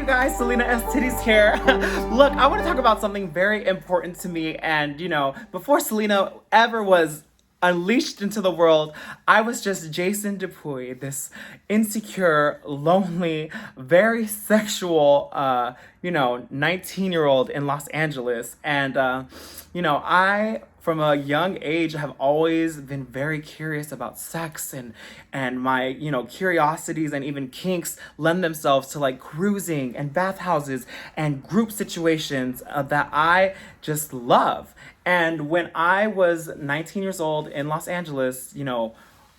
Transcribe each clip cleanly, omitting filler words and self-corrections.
you guys, Salina EsTitties here. Look, I want to talk about something very important to me. And, you know, before Salina ever was unleashed into the world, I was just Jason Dupuy, this insecure, lonely, very sexual, 19-year-old in Los Angeles. And, I, from a young age, have always been very curious about sex, and my, curiosities and even kinks lend themselves to like cruising and bathhouses and group situations that I just love. And when I was 19 years old in Los Angeles,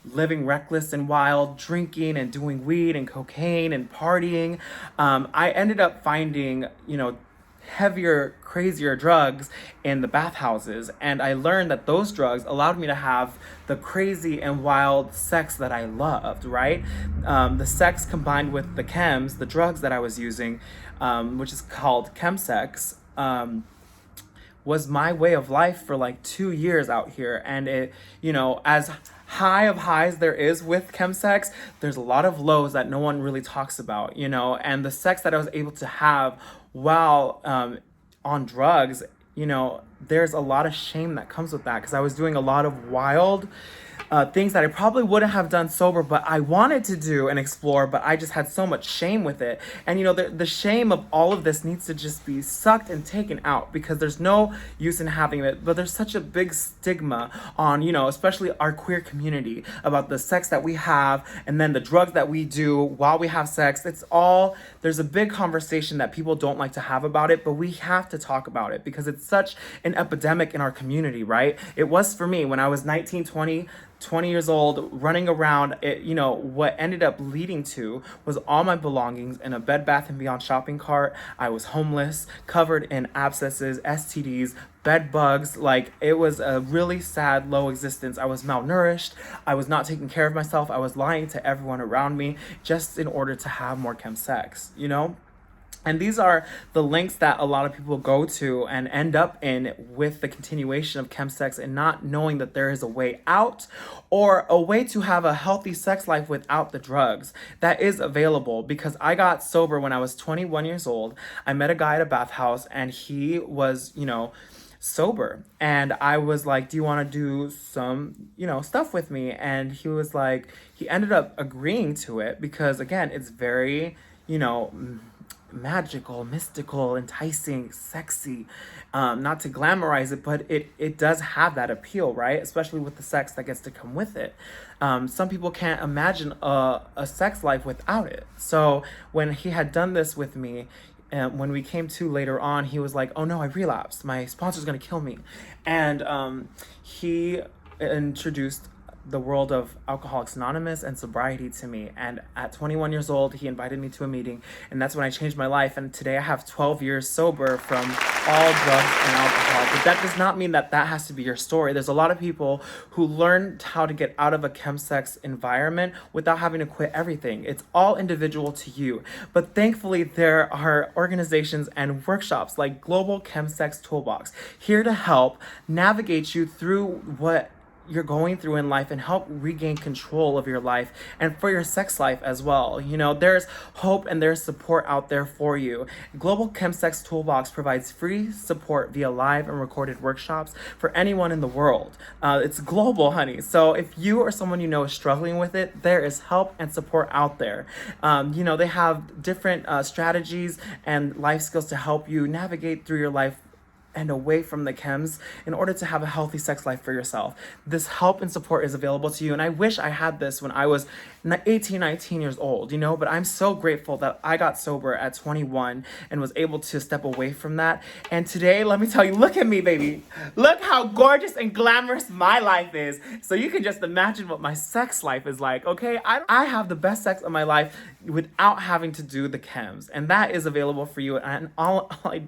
living reckless and wild, drinking and doing weed and cocaine and partying, I ended up finding, heavier, crazier drugs in the bathhouses. And I learned that those drugs allowed me to have the crazy and wild sex that I loved, right? The sex combined with the chems, the drugs that I was using, which is called chemsex, was my way of life for like 2 years out here. And it, as high of highs there is with chemsex, there's a lot of lows that no one really talks about, and the sex that I was able to have while on drugs, there's a lot of shame that comes with that, because I was doing a lot of wild things that I probably wouldn't have done sober, but I wanted to do and explore, but I just had so much shame with it. And the shame of all of this needs to just be sucked and taken out, because there's no use in having it. But there's such a big stigma on, especially our queer community, about the sex that we have and then the drugs that we do while we have sex. There's a big conversation that people don't like to have about it, but we have to talk about it because it's such an epidemic in our community, right? It was for me when I was 19, 20 years old, running around. What ended up leading to was all my belongings in a Bed Bath & Beyond shopping cart. I was homeless, covered in abscesses, STDs, bed bugs. Like, it was a really sad, low existence. I was malnourished. I was not taking care of myself. I was lying to everyone around me just in order to have more chemsex, And these are the links that a lot of people go to and end up in with the continuation of chemsex, and not knowing that there is a way out, or a way to have a healthy sex life without the drugs that is available. Because I got sober when I was 21 years old. I met a guy at a bathhouse, and he was, sober. And I was like, do you want to do some, stuff with me? And he was like, he ended up agreeing to it because, again, it's very, magical, mystical, enticing, sexy. Not to glamorize it, but it does have that appeal, right? Especially with the sex that gets to come with it. Some people can't imagine a sex life without it. So when he had done this with me, and when we came to later on, he was like, oh no, I relapsed. My sponsor's gonna kill me. And he introduced the world of Alcoholics Anonymous and sobriety to me. And at 21 years old, he invited me to a meeting, and that's when I changed my life. And today I have 12 years sober from all drugs and alcohol. But that does not mean that has to be your story. There's a lot of people who learned how to get out of a chemsex environment without having to quit everything. It's all individual to you. But thankfully, there are organizations and workshops like Global Chemsex Toolbox here to help navigate you through what you're going through in life and help regain control of your life and for your sex life as well. There's hope and there's support out there for you. Global Chemsex Toolbox provides free support via live and recorded workshops for anyone in the world. It's global, honey. So if you or someone is struggling with it, there is help and support out there. They have different strategies and life skills to help you navigate through your life and away from the chems in order to have a healthy sex life for yourself. This help and support is available to you. And I wish I had this when I was 18, 19 years old, but I'm so grateful that I got sober at 21 and was able to step away from that. And today, let me tell you, look at me, baby. Look how gorgeous and glamorous my life is. So you can just imagine what my sex life is like, okay? I have the best sex of my life without having to do the chems. And that is available for you. And all I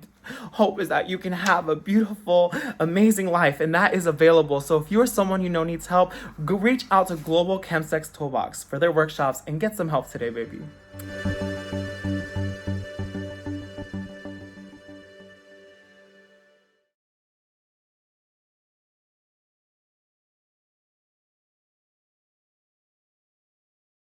hope is that you can have a beautiful, amazing life, and that is available. So if you're someone needs help, go reach out to Global Chemsex Toolbox for their workshops and get some help today, baby.